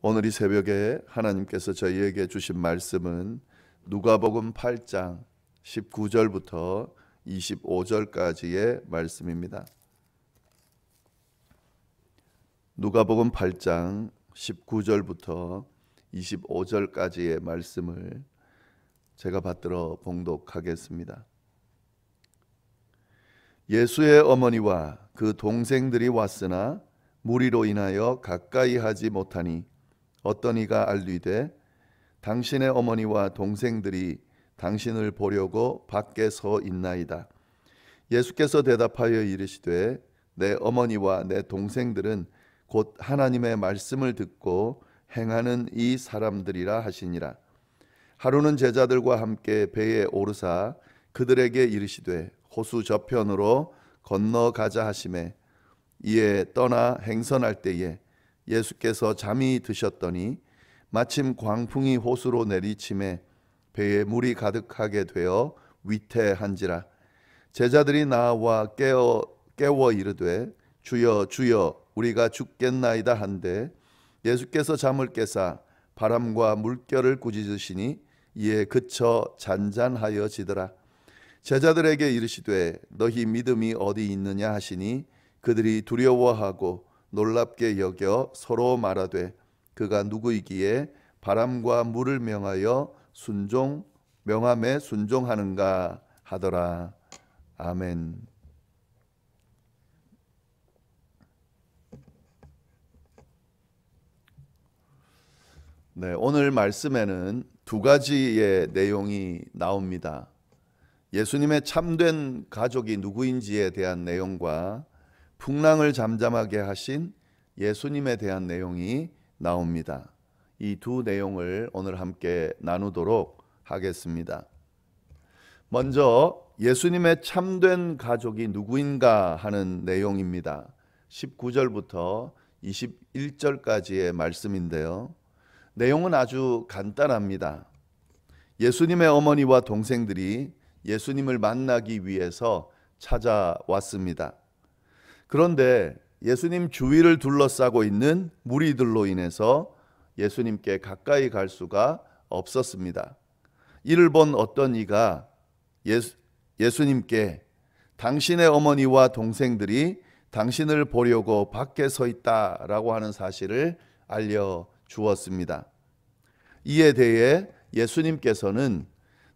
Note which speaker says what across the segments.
Speaker 1: 오늘 이 새벽에 하나님께서 저희에게 주신 말씀은 누가복음 8장 19절부터 25절까지의 말씀입니다. 누가복음 8장 19절부터 25절까지의 말씀을 제가 받들어 봉독하겠습니다. 예수의 어머니와 그 동생들이 왔으나 무리로 인하여 가까이 하지 못하니 어떤 이가 알리되 당신의 어머니와 동생들이 당신을 보려고 밖에 서 있나이다. 예수께서 대답하여 이르시되 내 어머니와 내 동생들은 곧 하나님의 말씀을 듣고 행하는 이 사람들이라 하시니라. 하루는 제자들과 함께 배에 오르사 그들에게 이르시되 호수 저편으로 건너가자 하시매 이에 떠나 행선할 때에 예수께서 잠이 드셨더니 마침 광풍이 호수로 내리침에 배에 물이 가득하게 되어 위태한지라. 제자들이 나와 깨워 이르되 주여 주여 우리가 죽겠나이다 한데 예수께서 잠을 깨사 바람과 물결을 꾸짖으시니 이에 그쳐 잔잔하여지더라. 제자들에게 이르시되 너희 믿음이 어디 있느냐 하시니 그들이 두려워하고 놀랍게 여겨 서로 말하되 그가 누구이기에 바람과 물을 명함에 순종하는가 하더라. 아멘. 네, 오늘 말씀에는 두 가지의 내용이 나옵니다. 예수님의 참된 가족이 누구인지에 대한 내용과 풍랑을 잠잠하게 하신 예수님에 대한 내용이 나옵니다. 이 두 내용을 오늘 함께 나누도록 하겠습니다. 먼저 예수님의 참된 가족이 누구인가 하는 내용입니다. 19절부터 21절까지의 말씀인데요. 내용은 아주 간단합니다. 예수님의 어머니와 동생들이 예수님을 만나기 위해서 찾아왔습니다. 그런데 예수님 주위를 둘러싸고 있는 무리들로 인해서 예수님께 가까이 갈 수가 없었습니다. 이를 본 어떤 이가 예수님께 당신의 어머니와 동생들이 당신을 보려고 밖에 서 있다라고 하는 사실을 알려주었습니다. 이에 대해 예수님께서는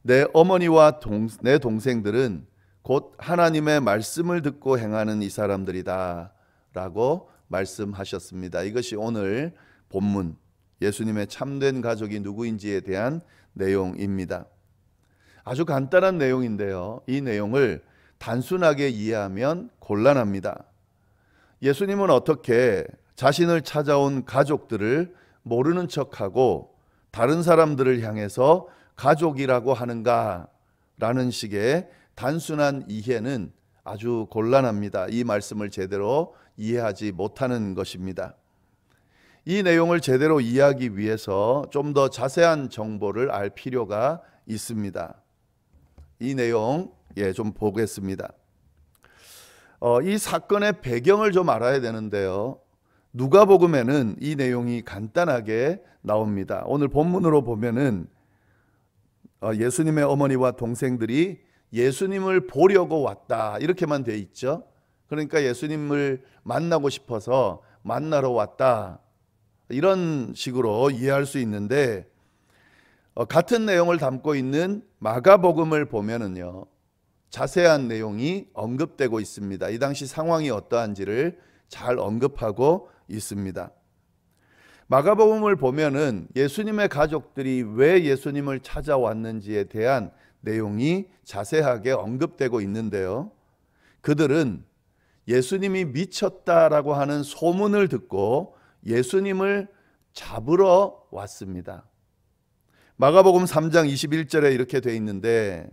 Speaker 1: 내 어머니와 내 동생들은 곧 하나님의 말씀을 듣고 행하는 이 사람들이다 라고 말씀하셨습니다. 이것이 오늘 본문 예수님의 참된 가족이 누구인지에 대한 내용입니다. 아주 간단한 내용인데요. 이 내용을 단순하게 이해하면 곤란합니다. 예수님은 어떻게 자신을 찾아온 가족들을 모르는 척하고 다른 사람들을 향해서 가족이라고 하는가라는 식의 단순한 이해는 아주 곤란합니다. 이 말씀을 제대로 이해하지 못하는 것입니다. 이 내용을 제대로 이해하기 위해서 좀 더 자세한 정보를 알 필요가 있습니다. 이 내용 좀 보겠습니다. 이 사건의 배경을 좀 알아야 되는데요. 누가복음에는 이 내용이 간단하게 나옵니다. 오늘 본문으로 보면은 예수님의 어머니와 동생들이 예수님을 보려고 왔다 이렇게만 돼 있죠. 그러니까 예수님을 만나고 싶어서 만나러 왔다 이런 식으로 이해할 수 있는데 같은 내용을 담고 있는 마가복음을 보면은요 자세한 내용이 언급되고 있습니다. 이 당시 상황이 어떠한지를 잘 언급하고 있습니다. 마가복음을 보면은 예수님의 가족들이 왜 예수님을 찾아왔는지에 대한 내용이 자세하게 언급되고 있는데요. 그들은 예수님이 미쳤다라고 하는 소문을 듣고 예수님을 잡으러 왔습니다. 마가복음 3장 21절에 이렇게 돼 있는데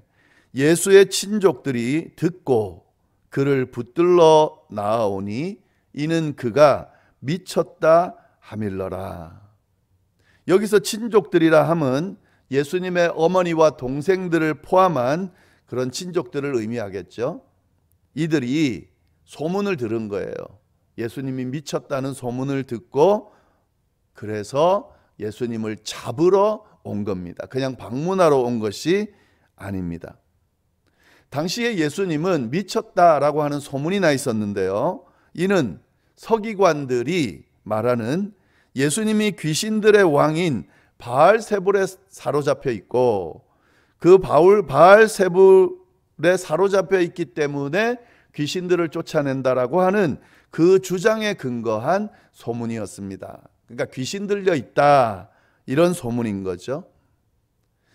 Speaker 1: 예수의 친족들이 듣고 그를 붙들러 나아오니 이는 그가 미쳤다 하밀러라. 여기서 친족들이라 함은 예수님의 어머니와 동생들을 포함한 그런 친족들을 의미하겠죠. 이들이 소문을 들은 거예요. 예수님이 미쳤다는 소문을 듣고 그래서 예수님을 잡으러 온 겁니다. 그냥 방문하러 온 것이 아닙니다. 당시에 예수님은 미쳤다라고 하는 소문이 나 있었는데요. 이는 서기관들이 말하는 예수님이 귀신들의 왕인 바알세불에 사로잡혀 있고 그 바알세불에 사로잡혀 있기 때문에 귀신들을 쫓아낸다라고 하는 그 주장에 근거한 소문이었습니다. 그러니까 귀신 들려 있다, 이런 소문인 거죠.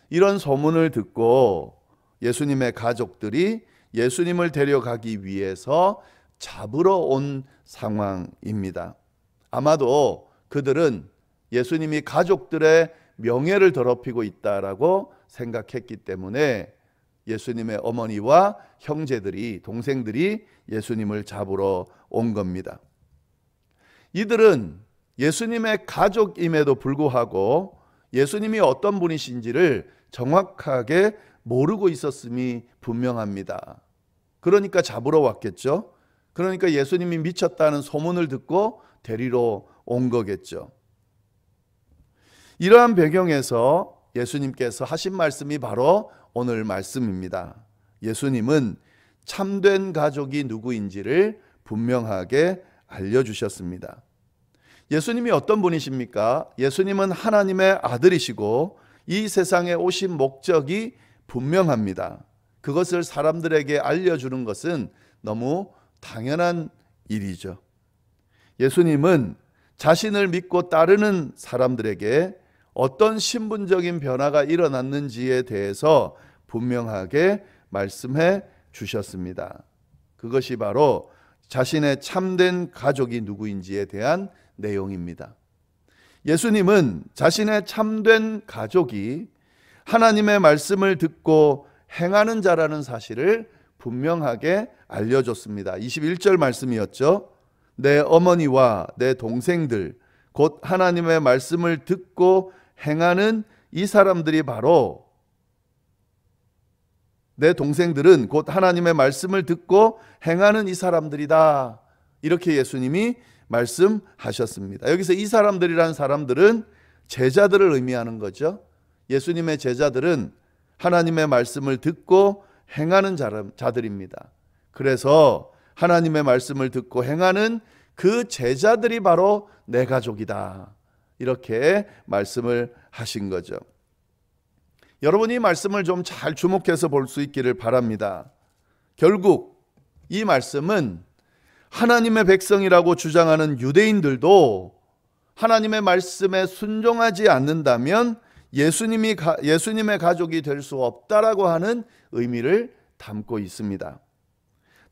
Speaker 1: 이런 소문을 듣고 예수님의 가족들이 예수님을 데려가기 위해서 잡으러 온 상황입니다. 아마도 그들은 예수님이 가족들의 명예를 더럽히고 있다라고 생각했기 때문에 예수님의 어머니와 형제들이, 동생들이 예수님을 잡으러 온 겁니다. 이들은 예수님의 가족임에도 불구하고 예수님이 어떤 분이신지를 정확하게 모르고 있었음이 분명합니다. 그러니까 잡으러 왔겠죠. 그러니까 예수님이 미쳤다는 소문을 듣고 데리러 온 거겠죠. 이러한 배경에서 예수님께서 하신 말씀이 바로 오늘 말씀입니다. 예수님은 참된 가족이 누구인지를 분명하게 알려주셨습니다. 예수님이 어떤 분이십니까? 예수님은 하나님의 아들이시고 이 세상에 오신 목적이 분명합니다. 그것을 사람들에게 알려주는 것은 너무 당연한 일이죠. 예수님은 자신을 믿고 따르는 사람들에게 어떤 신분적인 변화가 일어났는지에 대해서 분명하게 말씀해 주셨습니다. 그것이 바로 자신의 참된 가족이 누구인지에 대한 내용입니다. 예수님은 자신의 참된 가족이 하나님의 말씀을 듣고 행하는 자라는 사실을 분명하게 알려줬습니다. 21절 말씀이었죠. 내 어머니와 내 동생들, 곧 하나님의 말씀을 듣고 행하는 이 사람들이 바로, 내 동생들은 곧 하나님의 말씀을 듣고 행하는 이 사람들이다. 이렇게 예수님이 말씀하셨습니다. 여기서 이 사람들이라는 사람들은 제자들을 의미하는 거죠. 예수님의 제자들은 하나님의 말씀을 듣고 행하는 자들입니다. 그래서 하나님의 말씀을 듣고 행하는 그 제자들이 바로 내 가족이다, 이렇게 말씀을 하신 거죠. 여러분이 이 말씀을 좀 잘 주목해서 볼 수 있기를 바랍니다. 결국 이 말씀은 하나님의 백성이라고 주장하는 유대인들도 하나님의 말씀에 순종하지 않는다면 예수님의 가족이 될 수 없다라고 하는 의미를 담고 있습니다.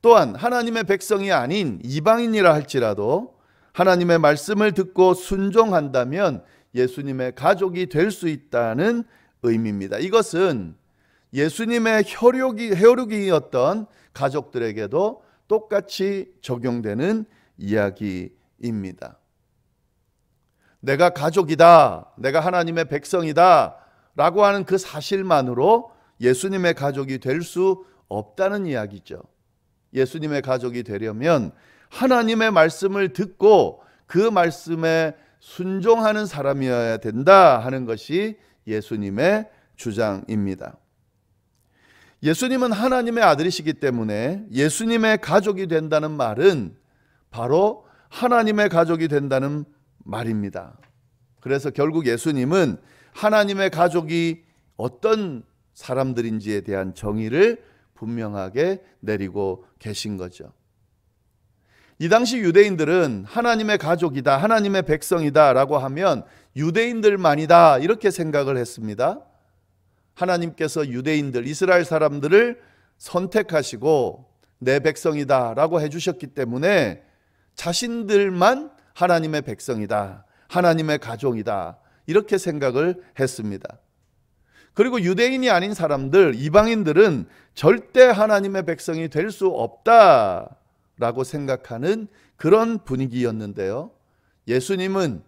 Speaker 1: 또한 하나님의 백성이 아닌 이방인이라 할지라도 하나님의 말씀을 듣고 순종한다면 예수님의 가족이 될 수 있다는 의미입니다. 이것은 예수님의 혈육이었던 가족들에게도 똑같이 적용되는 이야기입니다. 내가 가족이다, 내가 하나님의 백성이다 라고 하는 그 사실만으로 예수님의 가족이 될 수 없다는 이야기죠. 예수님의 가족이 되려면 하나님의 말씀을 듣고 그 말씀에 순종하는 사람이어야 된다 하는 것이 예수님의 주장입니다. 예수님은 하나님의 아들이시기 때문에 예수님의 가족이 된다는 말은 바로 하나님의 가족이 된다는 말입니다. 그래서 결국 예수님은 하나님의 가족이 어떤 사람들인지에 대한 정의를 분명하게 내리고 계신 거죠. 이 당시 유대인들은 하나님의 가족이다, 하나님의 백성이다 라고 하면 유대인들만이다 이렇게 생각을 했습니다. 하나님께서 유대인들, 이스라엘 사람들을 선택하시고 내 백성이다 라고 해주셨기 때문에 자신들만 하나님의 백성이다, 하나님의 가족이다 이렇게 생각을 했습니다. 그리고 유대인이 아닌 사람들, 이방인들은 절대 하나님의 백성이 될 수 없다라고 생각하는 그런 분위기였는데요. 예수님은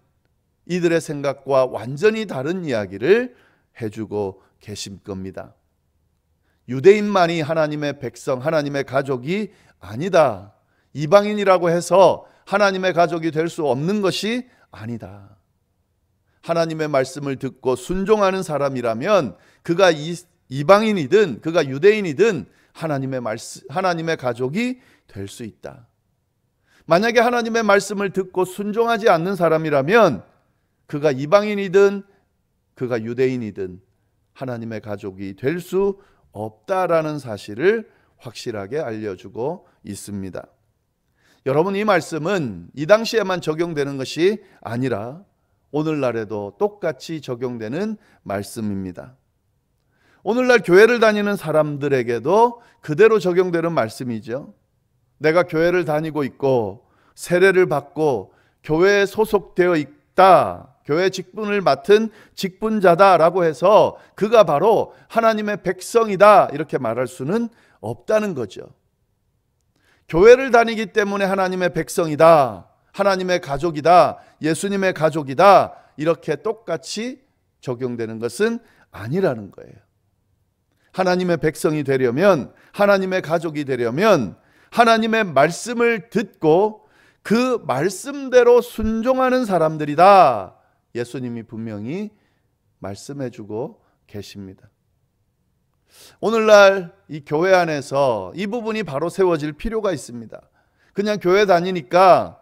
Speaker 1: 이들의 생각과 완전히 다른 이야기를 해주고 계신 겁니다. 유대인만이 하나님의 백성, 하나님의 가족이 아니다. 이방인이라고 해서 하나님의 가족이 될 수 없는 것이 아니다. 하나님의 말씀을 듣고 순종하는 사람이라면 그가 이방인이든 그가 유대인이든 하나님의 가족이 될 수 있다. 만약에 하나님의 말씀을 듣고 순종하지 않는 사람이라면 그가 이방인이든 그가 유대인이든 하나님의 가족이 될 수 없다라는 사실을 확실하게 알려주고 있습니다. 여러분, 이 말씀은 이 당시에만 적용되는 것이 아니라 오늘날에도 똑같이 적용되는 말씀입니다. 오늘날 교회를 다니는 사람들에게도 그대로 적용되는 말씀이죠. 내가 교회를 다니고 있고 세례를 받고 교회에 소속되어 있다, 교회 직분을 맡은 직분자다라고 해서 그가 바로 하나님의 백성이다 이렇게 말할 수는 없다는 거죠. 교회를 다니기 때문에 하나님의 백성이다, 하나님의 가족이다, 예수님의 가족이다 이렇게 똑같이 적용되는 것은 아니라는 거예요. 하나님의 백성이 되려면, 하나님의 가족이 되려면 하나님의 말씀을 듣고 그 말씀대로 순종하는 사람들이다, 예수님이 분명히 말씀해주고 계십니다. 오늘날 이 교회 안에서 이 부분이 바로 세워질 필요가 있습니다. 그냥 교회 다니니까,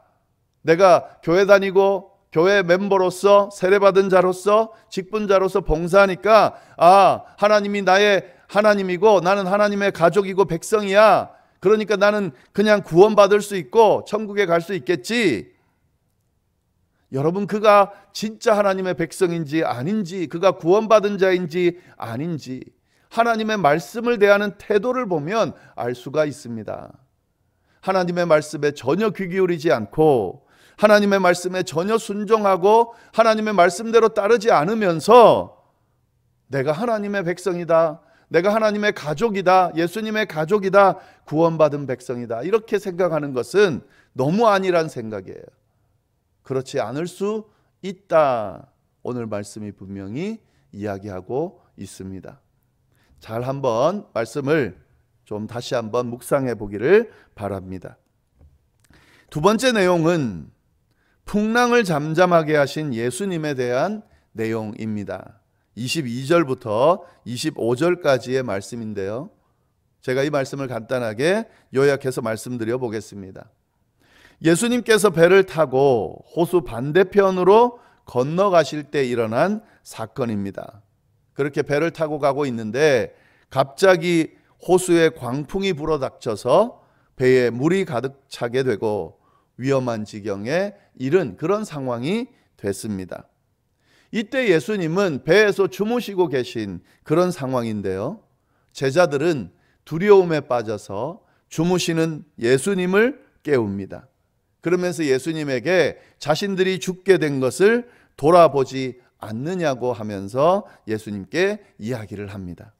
Speaker 1: 내가 교회 다니고 교회 멤버로서 세례받은 자로서 직분자로서 봉사하니까 하나님이 나의 하나님이고 나는 하나님의 가족이고 백성이야, 그러니까 나는 그냥 구원받을 수 있고 천국에 갈 수 있겠지. 여러분, 그가 진짜 하나님의 백성인지 아닌지, 그가 구원받은 자인지 아닌지 하나님의 말씀을 대하는 태도를 보면 알 수가 있습니다. 하나님의 말씀에 전혀 귀 기울이지 않고 하나님의 말씀에 전혀 순종하고 하나님의 말씀대로 따르지 않으면서 내가 하나님의 백성이다, 내가 하나님의 가족이다, 예수님의 가족이다, 구원받은 백성이다 이렇게 생각하는 것은 너무 아니란 생각이에요. 그렇지 않을 수 있다, 오늘 말씀이 분명히 이야기하고 있습니다. 잘 한번 말씀을 좀 다시 한번 묵상해 보기를 바랍니다. 두 번째 내용은 풍랑을 잠잠하게 하신 예수님에 대한 내용입니다. 22절부터 25절까지의 말씀인데요, 제가 이 말씀을 간단하게 요약해서 말씀드려 보겠습니다. 예수님께서 배를 타고 호수 반대편으로 건너가실 때 일어난 사건입니다. 그렇게 배를 타고 가고 있는데 갑자기 호수에 광풍이 불어닥쳐서 배에 물이 가득 차게 되고 위험한 지경에 이른 그런 상황이 됐습니다. 이때 예수님은 배에서 주무시고 계신 그런 상황인데요, 제자들은 두려움에 빠져서 주무시는 예수님을 깨웁니다. 그러면서 예수님에게 자신들이 죽게 된 것을 돌아보지 않느냐고 하면서 예수님께 이야기를 합니다.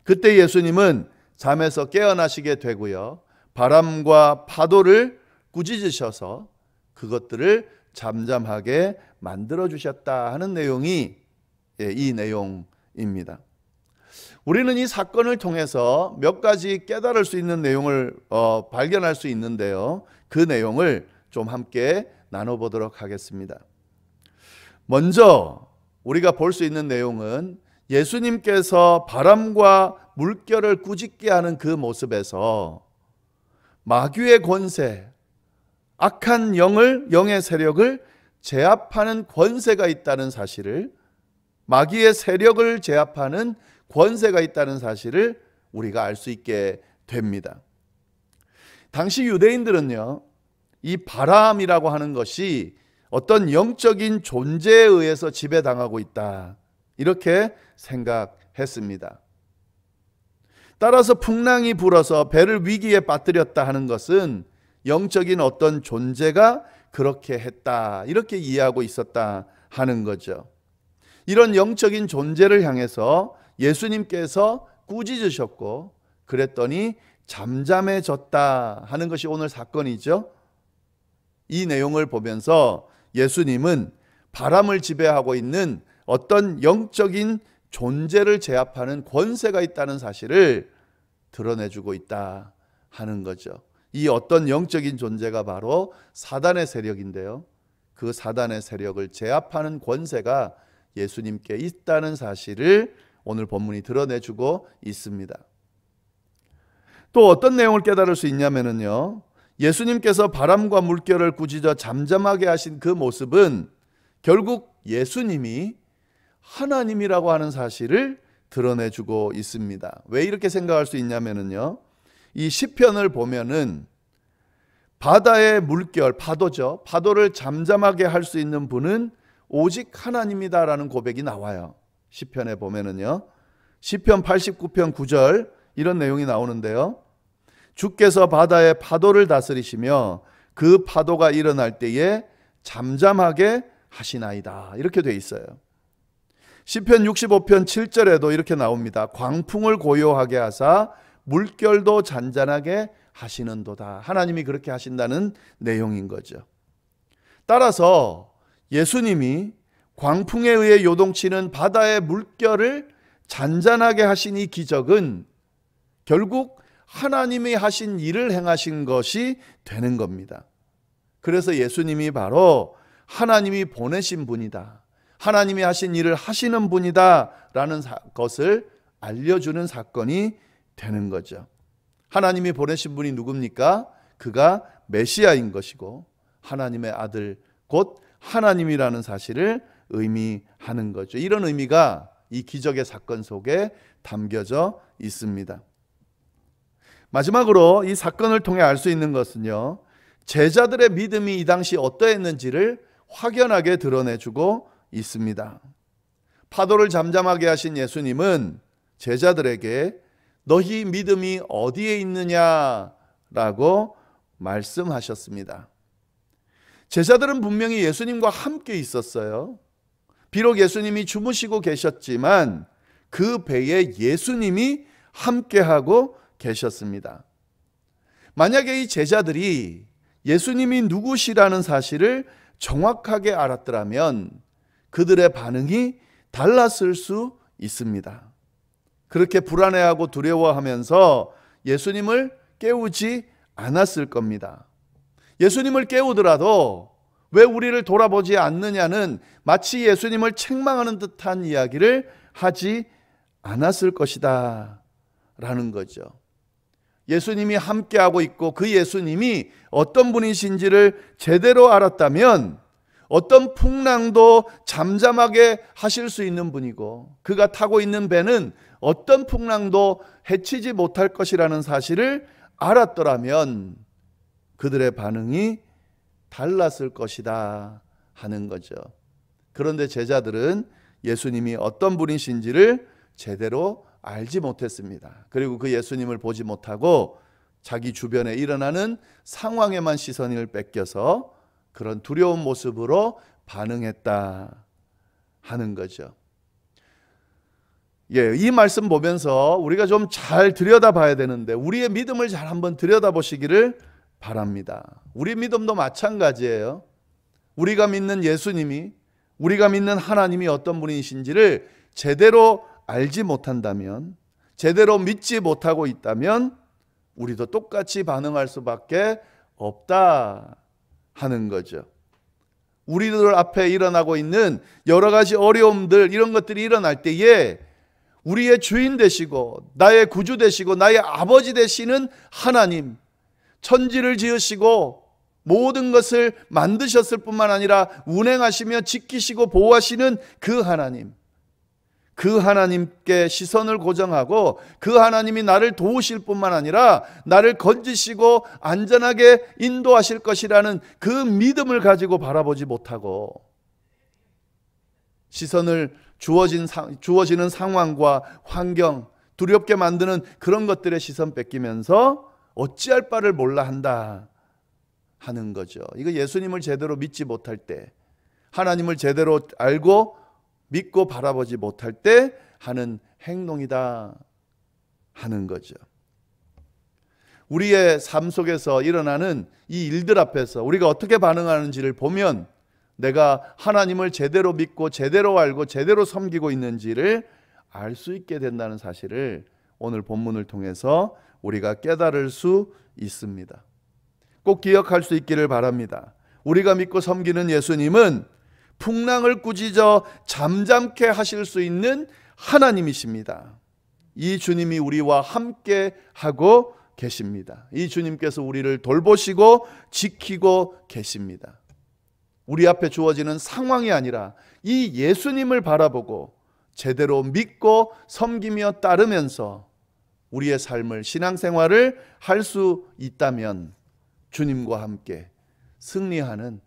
Speaker 1: 그때 예수님은 잠에서 깨어나시게 되고요, 바람과 파도를 꾸짖으셔서 그것들을 잠잠하게 만들어 주셨다 하는 내용이 이 내용입니다. 우리는 이 사건을 통해서 몇 가지 깨달을 수 있는 내용을 발견할 수 있는데요, 그 내용을 좀 함께 나눠보도록 하겠습니다. 먼저 우리가 볼 수 있는 내용은 예수님께서 바람과 물결을 꾸짖게 하는 그 모습에서 마귀의 권세, 악한 영의 세력을 제압하는 권세가 있다는 사실을, 마귀의 세력을 제압하는 권세가 있다는 사실을 우리가 알 수 있게 됩니다. 당시 유대인들은요, 이 바람이라고 하는 것이 어떤 영적인 존재에 의해서 지배당하고 있다 이렇게 생각했습니다. 따라서 풍랑이 불어서 배를 위기에 빠뜨렸다 하는 것은 영적인 어떤 존재가 그렇게 했다 이렇게 이해하고 있었다 하는 거죠. 이런 영적인 존재를 향해서 예수님께서 꾸짖으셨고 그랬더니 잠잠해졌다 하는 것이 오늘 사건이죠. 이 내용을 보면서 예수님은 바람을 지배하고 있는 어떤 영적인 존재를 제압하는 권세가 있다는 사실을 드러내주고 있다 하는 거죠. 이 어떤 영적인 존재가 바로 사단의 세력인데요, 그 사단의 세력을 제압하는 권세가 예수님께 있다는 사실을 오늘 본문이 드러내주고 있습니다. 또 어떤 내용을 깨달을 수 있냐면요, 예수님께서 바람과 물결을 꾸짖어 잠잠하게 하신 그 모습은 결국 예수님이 하나님이라고 하는 사실을 드러내주고 있습니다. 왜 이렇게 생각할 수 있냐면요, 이 시편을 보면은 바다의 물결, 파도죠. 파도를 잠잠하게 할 수 있는 분은 오직 하나님이다라는 고백이 나와요. 시편에 보면은요, 시편 89편 9절 이런 내용이 나오는데요, 주께서 바다의 파도를 다스리시며 그 파도가 일어날 때에 잠잠하게 하시나이다, 이렇게 돼 있어요. 시편 65편 7절에도 이렇게 나옵니다. 광풍을 고요하게 하사 물결도 잔잔하게 하시는도다. 하나님이 그렇게 하신다는 내용인 거죠. 따라서 예수님이 광풍에 의해 요동치는 바다의 물결을 잔잔하게 하신 이 기적은 결국 하나님이 하신 일을 행하신 것이 되는 겁니다. 그래서 예수님이 바로 하나님이 보내신 분이다, 하나님이 하신 일을 하시는 분이다 라는 것을 알려주는 사건이 되는 거죠. 하나님이 보내신 분이 누굽니까? 그가 메시아인 것이고 하나님의 아들 곧 하나님이라는 사실을 의미하는 거죠. 이런 의미가 이 기적의 사건 속에 담겨져 있습니다. 마지막으로 이 사건을 통해 알 수 있는 것은요, 제자들의 믿음이 이 당시 어떠했는지를 확연하게 드러내주고 있습니다. 파도를 잠잠하게 하신 예수님은 제자들에게 너희 믿음이 어디에 있느냐라고 말씀하셨습니다. 제자들은 분명히 예수님과 함께 있었어요. 비록 예수님이 주무시고 계셨지만 그 배에 예수님이 함께하고 계셨습니다. 만약에 이 제자들이 예수님이 누구시라는 사실을 정확하게 알았더라면 그들의 반응이 달랐을 수 있습니다. 그렇게 불안해하고 두려워하면서 예수님을 깨우지 않았을 겁니다. 예수님을 깨우더라도 왜 우리를 돌아보지 않느냐는 마치 예수님을 책망하는 듯한 이야기를 하지 않았을 것이다 라는 거죠. 예수님이 함께하고 있고 그 예수님이 어떤 분이신지를 제대로 알았다면 어떤 풍랑도 잠잠하게 하실 수 있는 분이고 그가 타고 있는 배는 어떤 풍랑도 해치지 못할 것이라는 사실을 알았더라면 그들의 반응이 달랐을 것이다 하는 거죠. 그런데 제자들은 예수님이 어떤 분이신지를 제대로 알지 못했습니다. 그리고 그 예수님을 보지 못하고 자기 주변에 일어나는 상황에만 시선을 뺏겨서 그런 두려운 모습으로 반응했다 하는 거죠. 이 말씀 보면서 우리가 좀 잘 들여다봐야 되는데 우리의 믿음을 잘 한번 들여다보시기를 바랍니다. 우리 믿음도 마찬가지예요. 우리가 믿는 예수님이, 우리가 믿는 하나님이 어떤 분이신지를 제대로 알지 못한다면, 제대로 믿지 못하고 있다면 우리도 똑같이 반응할 수밖에 없다 하는 거죠. 우리들 앞에 일어나고 있는 여러 가지 어려움들, 이런 것들이 일어날 때에 우리의 주인 되시고 나의 구주 되시고 나의 아버지 되시는 하나님, 천지를 지으시고 모든 것을 만드셨을 뿐만 아니라 운행하시며 지키시고 보호하시는 그 하나님, 그 하나님께 시선을 고정하고 그 하나님이 나를 도우실 뿐만 아니라 나를 건지시고 안전하게 인도하실 것이라는 그 믿음을 가지고 바라보지 못하고 시선을 주어지는 상황과 환경, 두렵게 만드는 그런 것들에 시선 뺏기면서 어찌할 바를 몰라 한다 하는 거죠. 이거 예수님을 제대로 믿지 못할 때, 하나님을 제대로 알고 믿고 바라보지 못할 때 하는 행동이다 하는 거죠. 우리의 삶 속에서 일어나는 이 일들 앞에서 우리가 어떻게 반응하는지를 보면 내가 하나님을 제대로 믿고 제대로 알고 제대로 섬기고 있는지를 알 수 있게 된다는 사실을 오늘 본문을 통해서 우리가 깨달을 수 있습니다. 꼭 기억할 수 있기를 바랍니다. 우리가 믿고 섬기는 예수님은 풍랑을 꾸짖어 잠잠케 하실 수 있는 하나님이십니다. 이 주님이 우리와 함께 하고 계십니다. 이 주님께서 우리를 돌보시고 지키고 계십니다. 우리 앞에 주어지는 상황이 아니라 이 예수님을 바라보고 제대로 믿고 섬기며 따르면서 우리의 삶을, 신앙생활을 할 수 있다면 주님과 함께 승리하는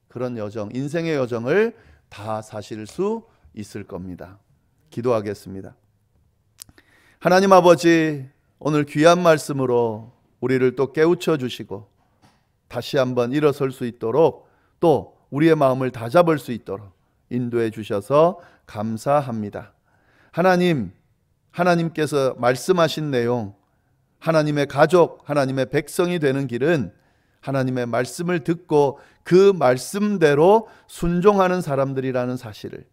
Speaker 1: 그런 여정, 인생의 여정을 다 사실 수 있을 겁니다. 기도하겠습니다. 하나님 아버지, 오늘 귀한 말씀으로 우리를 또 깨우쳐 주시고 다시 한번 일어설 수 있도록, 또 우리의 마음을 다잡을 수 있도록 인도해 주셔서 감사합니다. 하나님께서 말씀하신 내용, 하나님의 가족, 하나님의 백성이 되는 길은 하나님의 말씀을 듣고 그 말씀대로 순종하는 사람들이라는 사실을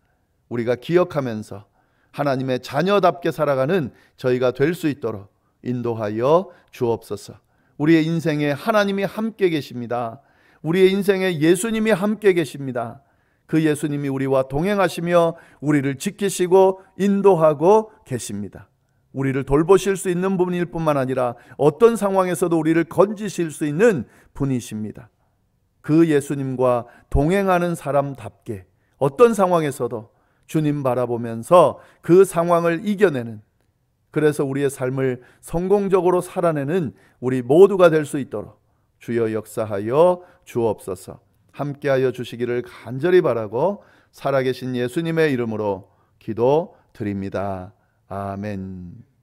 Speaker 1: 우리가 기억하면서 하나님의 자녀답게 살아가는 저희가 될 수 있도록 인도하여 주옵소서. 우리의 인생에 하나님이 함께 계십니다. 우리의 인생에 예수님이 함께 계십니다. 그 예수님이 우리와 동행하시며 우리를 지키시고 인도하고 계십니다. 우리를 돌보실 수 있는 분일 뿐만 아니라 어떤 상황에서도 우리를 건지실 수 있는 분이십니다. 그 예수님과 동행하는 사람답게 어떤 상황에서도 주님 바라보면서 그 상황을 이겨내는, 그래서 우리의 삶을 성공적으로 살아내는 우리 모두가 될 수 있도록 주여 역사하여 주옵소서. 함께하여 주시기를 간절히 바라고 살아계신 예수님의 이름으로 기도드립니다. 아멘.